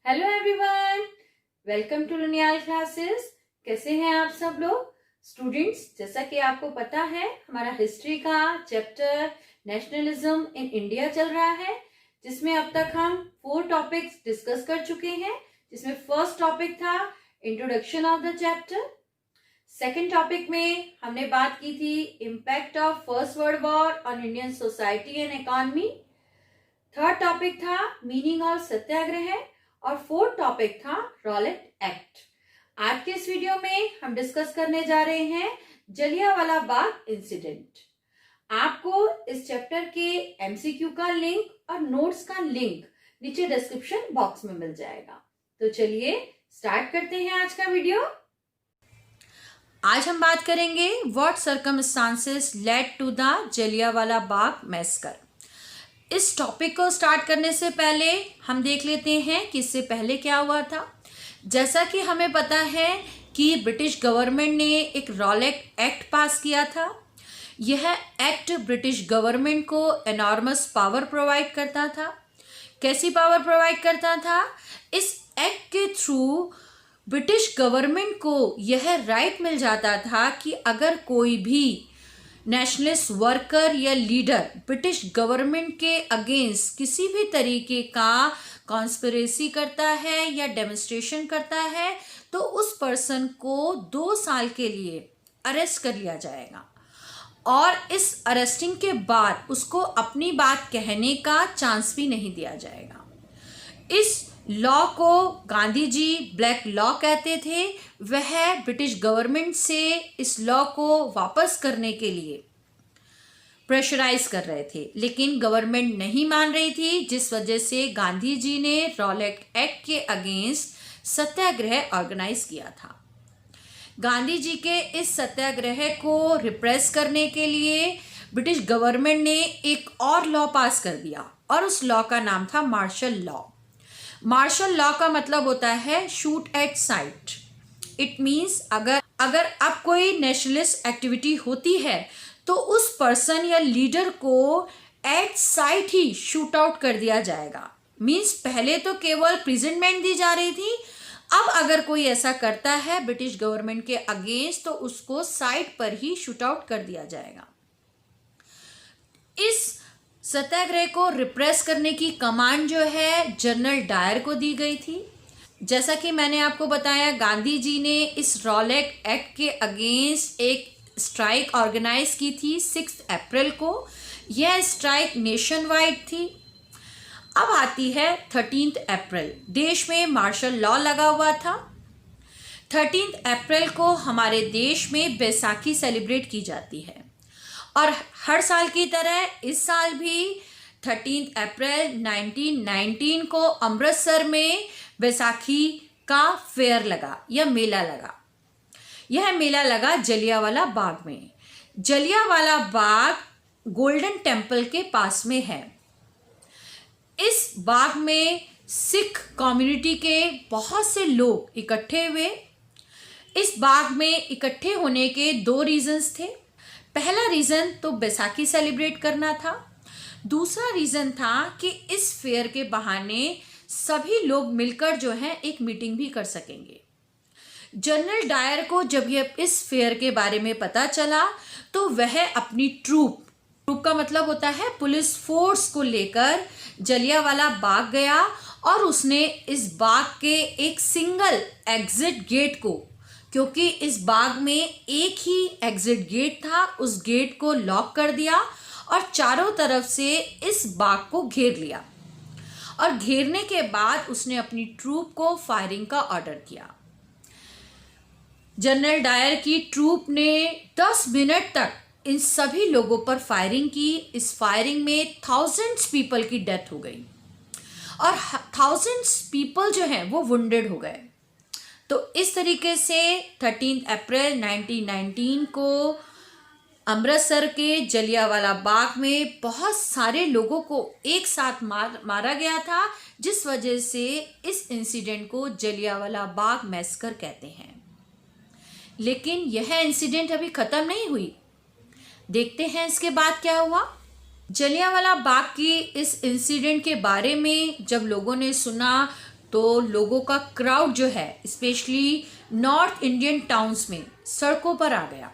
Hello everyone, welcome to Lineal classes. कैसे हैं आप सब लोग स्टूडेंट्स? जैसा कि आपको पता है, हमारा हिस्ट्री का चैप्टर नेशनलिज्म इन इंडिया चल रहा है, जिसमें अब तक हम 4 टॉपिक्स डिस्कस कर चुके हैं। जिसमें फर्स्ट टॉपिक था introduction of the chapter. Second topic में हमने बात की थी impact of first world war on Indian society and economy. Third topic था मीनिंग ऑफ सत्याग्रह और फोर्थ टॉपिक था रॉलेट एक्ट। आज के इस वीडियो में हम डिस्कस करने जा रहे हैं जलियांवाला बाग इंसिडेंट। आपको इस चैप्टर के एमसीक्यू का लिंक और नोट्स का लिंक नीचे डिस्क्रिप्शन बॉक्स में मिल जाएगा। तो चलिए स्टार्ट करते हैं आज का वीडियो। आज हम बात करेंगे what circumstances led to the Jallianwala Bagh massacre. इस टॉपिक को स्टार्ट करने से पहले हम देख लेते हैं कि इससे पहले क्या हुआ था। जैसा कि हमें पता है कि ब्रिटिश गवर्नमेंट ने एक रॉलेट एक्ट पास किया था। यह एक्ट ब्रिटिश गवर्नमेंट को एनॉर्मस पावर प्रोवाइड करता था। कैसी पावर प्रोवाइड करता था? इस एक्ट के थ्रू ब्रिटिश गवर्नमेंट को यह राइट मिल जाता था कि अगर कोई भी नेशनलिस्ट वर्कर या लीडर ब्रिटिश गवर्नमेंट के अगेंस्ट किसी भी तरीके का कॉन्स्पिरेसी करता है या डेमोन्स्ट्रेशन करता है, तो उस पर्सन को 2 साल के लिए अरेस्ट कर लिया जाएगा और इस अरेस्टिंग के बाद उसको अपनी बात कहने का चांस भी नहीं दिया जाएगा। इस लॉ को गांधी जी ब्लैक लॉ कहते थे। वह ब्रिटिश गवर्नमेंट से इस लॉ को वापस करने के लिए प्रेशराइज कर रहे थे, लेकिन गवर्नमेंट नहीं मान रही थी, जिस वजह से गांधी जी ने रॉलेट एक्ट के अगेंस्ट सत्याग्रह ऑर्गेनाइज किया था। गांधी जी के इस सत्याग्रह को रिप्रेस करने के लिए ब्रिटिश गवर्नमेंट ने एक और लॉ पास कर दिया और उस लॉ का नाम था मार्शल लॉ। मार्शल लॉ का मतलब होता है shoot at site. It means अगर अब कोई नेशनलिस्ट एक्टिविटी होती है तो उस पर्सन या लीडर को एट साइट ही शूट आउट कर दिया जाएगा। मीन्स पहले तो केवल प्रिजनमेंट दी जा रही थी, अब अगर कोई ऐसा करता है ब्रिटिश गवर्नमेंट के अगेंस्ट तो उसको साइट पर ही शूट आउट कर दिया जाएगा। इस सत्याग्रह को रिप्रेस करने की कमांड जो है जनरल डायर को दी गई थी। जैसा कि मैंने आपको बताया, गांधी जी ने इस रॉलेट एक्ट के अगेंस्ट एक स्ट्राइक ऑर्गेनाइज की थी 6 अप्रैल को। यह स्ट्राइक नेशन वाइड थी। अब आती है 13 अप्रैल। देश में मार्शल लॉ लगा हुआ था। 13 अप्रैल को हमारे देश में बैसाखी सेलिब्रेट की जाती है और हर साल की तरह इस साल भी 13 अप्रैल 1919 को अमृतसर में बैसाखी का फेयर लगा या मेला लगा। यह मेला लगा जलियांवाला बाग में। जलियांवाला बाग गोल्डन टेम्पल के पास में है। इस बाग में सिख कम्युनिटी के बहुत से लोग इकट्ठे हुए। इस बाग में इकट्ठे होने के 2 रीजंस थे। पहला रीज़न तो बैसाखी सेलिब्रेट करना था। दूसरा रीज़न था कि इस फेयर के बहाने सभी लोग मिलकर जो है एक मीटिंग भी कर सकेंगे। जनरल डायर को जब ये इस फेयर के बारे में पता चला तो वह अपनी ट्रूप का मतलब होता है पुलिस फोर्स को लेकर जलियांवाला बाग गया और उसने इस बाग के एक सिंगल एग्जिट गेट को, क्योंकि इस बाग में एक ही एग्जिट गेट था, उस गेट को लॉक कर दिया और चारों तरफ से इस बाग को घेर लिया। और घेरने के बाद उसने अपनी ट्रूप को फायरिंग का ऑर्डर किया। जनरल डायर की ट्रूप ने 10 मिनट तक इन सभी लोगों पर फायरिंग की। इस फायरिंग में थाउजेंड्स पीपल की डेथ हो गई और थाउजेंड्स पीपल जो हैं वो वुंडेड हो गए। तो इस तरीके से 13 अप्रैल 1919 को अमृतसर के जलियांवाला बाग में बहुत सारे लोगों को एक साथ मारा गया था, जिस वजह से इस इंसिडेंट को जलियांवाला बाग मैसकर कहते हैं। लेकिन यह इंसिडेंट अभी ख़त्म नहीं हुई। देखते हैं इसके बाद क्या हुआ। जलियांवाला बाग की इस इंसिडेंट के बारे में जब लोगों ने सुना तो लोगों का क्राउड जो है स्पेशली नॉर्थ इंडियन टाउन्स में सड़कों पर आ गया।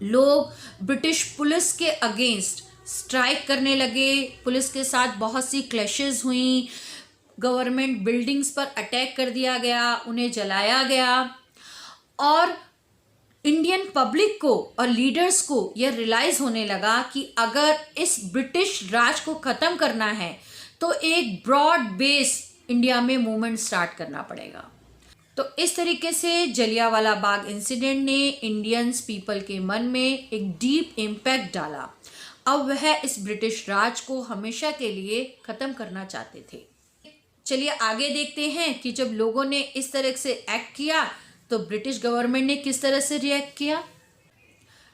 लोग ब्रिटिश पुलिस के अगेंस्ट स्ट्राइक करने लगे। पुलिस के साथ बहुत सी क्लैशेस हुई, गवर्नमेंट बिल्डिंग्स पर अटैक कर दिया गया, उन्हें जलाया गया। और इंडियन पब्लिक को और लीडर्स को यह रियलाइज होने लगा कि अगर इस ब्रिटिश राज को ख़त्म करना है तो एक ब्रॉड बेस इंडिया में मूवमेंट स्टार्ट करना पड़ेगा। तो इस तरीके से जलियांवाला बाग इंसिडेंट ने इंडियंस पीपल के मन में एक डीप इम्पैक्ट डाला। अब वह इस ब्रिटिश राज को हमेशा के लिए ख़त्म करना चाहते थे। चलिए आगे देखते हैं कि जब लोगों ने इस तरह से एक्ट किया तो ब्रिटिश गवर्नमेंट ने किस तरह से रिएक्ट किया।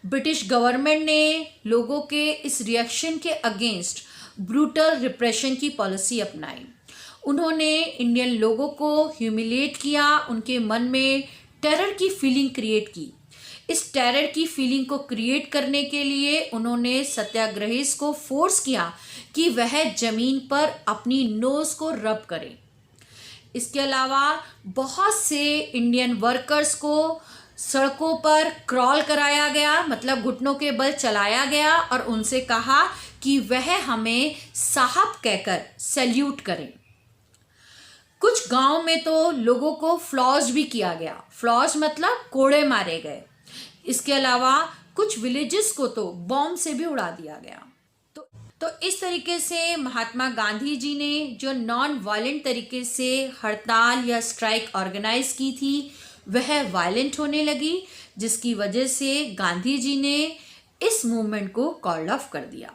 ब्रिटिश गवर्नमेंट ने लोगों के इस रिएक्शन के अगेंस्ट ब्रूटल रिप्रेशन की पॉलिसी अपनाई। उन्होंने इंडियन लोगों को ह्यूमिलेट किया, उनके मन में टेरर की फीलिंग क्रिएट की। इस टेरर की फीलिंग को क्रिएट करने के लिए उन्होंने सत्याग्रहीस को फोर्स किया कि वह जमीन पर अपनी नोज को रब करें। इसके अलावा बहुत से इंडियन वर्कर्स को सड़कों पर क्रॉल कराया गया, मतलब घुटनों के बल चलाया गया और उनसे कहा कि वह हमें साहब कहकर सैल्यूट करें। कुछ गांव में तो लोगों को फ्लॉज भी किया गया। फ्लॉज मतलब कोड़े मारे गए। इसके अलावा कुछ विलेजेस को तो बॉम्ब से भी उड़ा दिया गया। तो इस तरीके से महात्मा गांधी जी ने जो नॉन वायलेंट तरीके से हड़ताल या स्ट्राइक ऑर्गेनाइज की थी वह वायलेंट होने लगी, जिसकी वजह से गांधी जी ने इस मूवमेंट को कॉल्ड ऑफ कर दिया।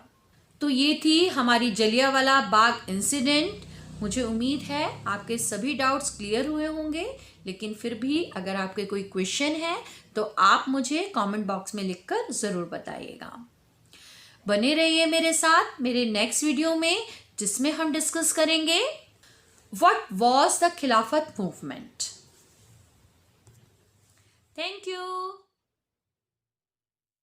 तो ये थी हमारी जलियांवाला बाग इंसिडेंट। मुझे उम्मीद है आपके सभी डाउट्स क्लियर हुए होंगे, लेकिन फिर भी अगर आपके कोई क्वेश्चन है तो आप मुझे कमेंट बॉक्स में लिखकर ज़रूर बताइएगा। बने रहिए मेरे साथ मेरे नेक्स्ट वीडियो में, जिसमें हम डिस्कस करेंगे व्हाट वाज द खिलाफत मूवमेंट। Thank you.